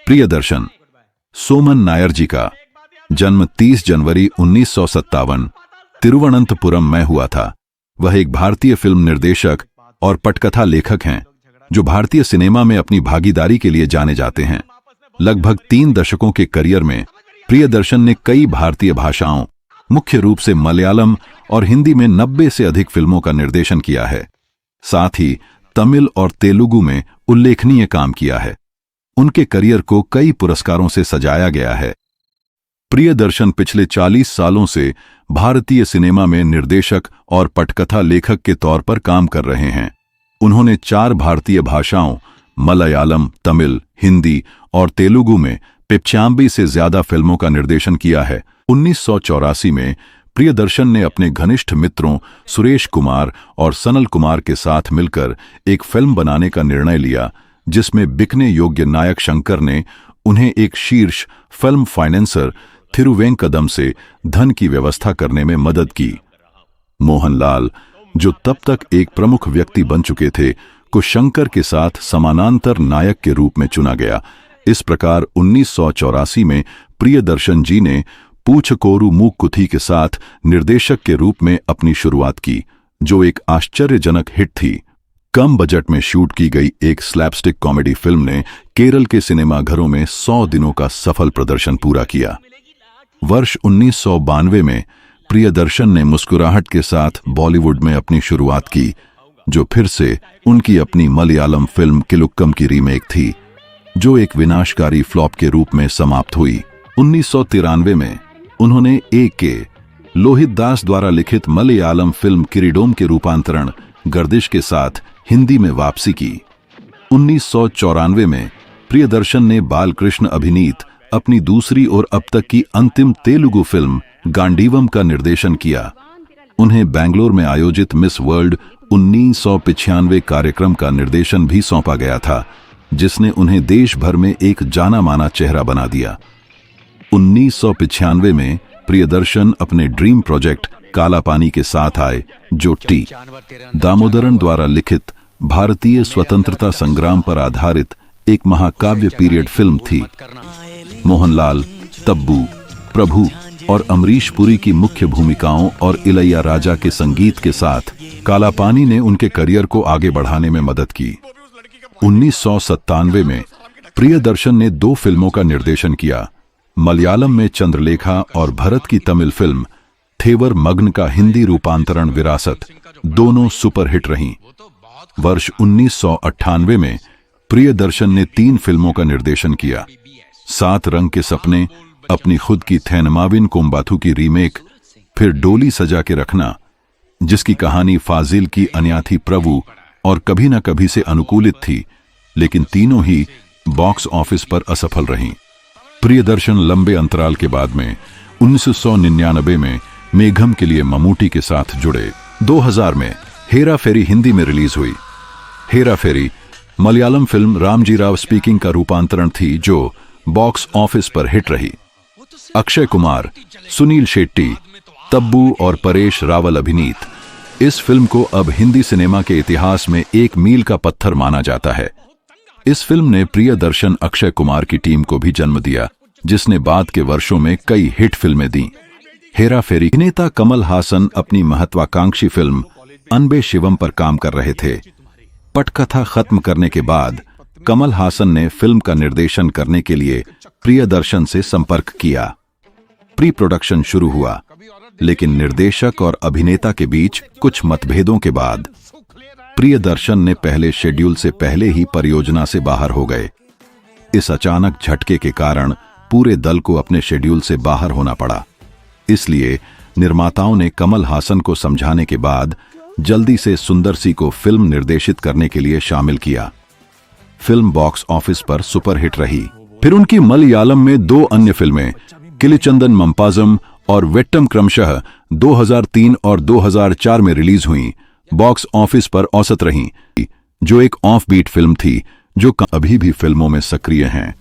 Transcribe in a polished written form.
प्रियदर्शन। सोमन नायर जी का जन्म 30 जनवरी 1957 तिरुवनंतपुरम में हुआ था। वह एक भारतीय फिल्म निर्देशक और पटकथा लेखक हैं जो भारतीय सिनेमा में अपनी भागीदारी के लिए जाने जाते हैं। लगभग 3 दशकों के करियर में प्रियदर्शन ने कई भारतीय भाषाओं, मुख्य रूप से मलयालम और हिंदी में 90 से अधिक फिल्मों का निर्देशन किया है। साथ ही तमिल और तेलुगु में उल्लेखनीय काम किया है। उनके करियर को कई पुरस्कारों से सजाया गया है। प्रियदर्शन पिछले 40 सालों से भारतीय सिनेमा में निर्देशक और पटकथा लेखक के तौर पर काम कर रहे हैं। उन्होंने 4 भारतीय भाषाओं मलयालम, तमिल, हिंदी और तेलुगु में 95 से ज्यादा फिल्मों का निर्देशन किया है। 1984 में प्रियदर्शन ने अपने घनिष्ठ मित्रों सुरेश कुमार और सनल कुमार के साथ मिलकर एक फिल्म बनाने का निर्णय लिया, जिसमें बिकने योग्य नायक शंकर ने उन्हें एक शीर्ष फिल्म फाइनेंसर थिरुवेंकदम से धन की व्यवस्था करने में मदद की। मोहनलाल, जो तब तक एक प्रमुख व्यक्ति बन चुके थे, को शंकर के साथ समानांतर नायक के रूप में चुना गया। इस प्रकार 1984 में प्रियदर्शन जी ने पूछकोरू मूक्कुथी के साथ निर्देशक के रूप में अपनी शुरुआत की, जो एक आश्चर्यजनक हिट थी। कम बजट में शूट की गई एक स्लैपस्टिक कॉमेडी फिल्म ने केरल के सिनेमाघरों में 100 दिनों का सफल प्रदर्शन पूरा किया। वर्ष 1992 में प्रियदर्शन ने मुस्कुराहट के साथ बॉलीवुड में अपनी शुरुआत की, जो फिर से उनकी अपनी मलयालम फिल्म किलुक्कम की रीमेक थी, जो एक विनाशकारी फ्लॉप के रूप में समाप्त हुई। 1993 में उन्होंने A.K. लोहित दास द्वारा लिखित मलयालम फिल्म किरीडोम के रूपांतरण गर्दिश के साथ हिंदी में वापसी की। 1994 में प्रियदर्शन ने बालकृष्ण अभिनीत अपनी दूसरी और अब तक की अंतिम तेलुगु फिल्म गांडीवम का निर्देशन किया। उन्हें बेंगलोर में आयोजित मिस वर्ल्ड 1995 कार्यक्रम का निर्देशन भी सौंपा गया था, जिसने उन्हें देश भर में एक जाना माना चेहरा बना दिया। 1995 में प्रियदर्शन अपने ड्रीम प्रोजेक्ट काला पानी के साथ आए, जो टी दामोदरन द्वारा लिखित भारतीय स्वतंत्रता संग्राम पर आधारित एक महाकाव्य पीरियड फिल्म थी। मोहनलाल, तब्बू, प्रभु और अमरीश पुरी की मुख्य भूमिकाओं और इलैया राजा के संगीत के साथ काला पानी ने उनके करियर को आगे बढ़ाने में मदद की। 1997 में प्रियदर्शन ने 2 फिल्मों का निर्देशन किया। मलयालम में चंद्रलेखा और भरत की तमिल फिल्म थेवर मग्न का हिंदी रूपांतरण विरासत, दोनों सुपरहिट रहीं। वर्ष 1998 में प्रियदर्शन ने 3 फिल्मों का निर्देशन किया। 7 रंग के सपने, अपनी खुद की थैनमाविन कोम्बाथू की रीमेक, फिर डोली सजा के रखना, जिसकी कहानी फाजिल की अन्याथी प्रभु और कभी न कभी से अनुकूलित थी, लेकिन तीनों ही बॉक्स ऑफिस पर असफल रहीं। प्रियदर्शन लंबे अंतराल के बाद में 1999 में मेघम के लिए ममूटी के साथ जुड़े। 2000 में हेरा फेरी हिंदी में रिलीज हुई। हेरा फेरी मलयालम फिल्म रामजी राव स्पीकिंग का रूपांतरण थी, जो बॉक्स ऑफिस पर हिट रही। अक्षय कुमार, सुनील शेट्टी, तब्बू और परेश रावल अभिनीत इस फिल्म को अब हिंदी सिनेमा के इतिहास में एक मील का पत्थर माना जाता है। इस फिल्म ने प्रियदर्शन अक्षय कुमार की टीम को भी जन्म दिया, जिसने बाद के वर्षों में कई हिट फिल्में दी। हेरा फेरी अभिनेता कमल हासन अपनी महत्वाकांक्षी फिल्म अनबे शिवम पर काम कर रहे थे। पटकथा खत्म करने के बाद कमल हासन ने फिल्म का निर्देशन करने के लिए प्रियदर्शन से संपर्क किया। प्री प्रोडक्शन शुरू हुआ, लेकिन निर्देशक और अभिनेता के बीच कुछ मतभेदों के बाद प्रियदर्शन ने पहले शेड्यूल से पहले ही परियोजना से बाहर हो गए। इस अचानक झटके के कारण पूरे दल को अपने शेड्यूल से बाहर होना पड़ा। इसलिए निर्माताओं ने कमल हासन को समझाने के बाद जल्दी से सुंदर सी को फिल्म निर्देशित करने के लिए शामिल किया। फिल्म बॉक्स ऑफिस पर सुपरहिट रही। फिर उनकी मलयालम में 2 अन्य फिल्में किलिचंदन मम्पाजम और वेट्टम क्रमशः 2003 और 2004 में रिलीज हुईं, बॉक्स ऑफिस पर औसत रहीं, जो एक ऑफ बीट फिल्म थी, जो अभी भी फिल्मों में सक्रिय हैं।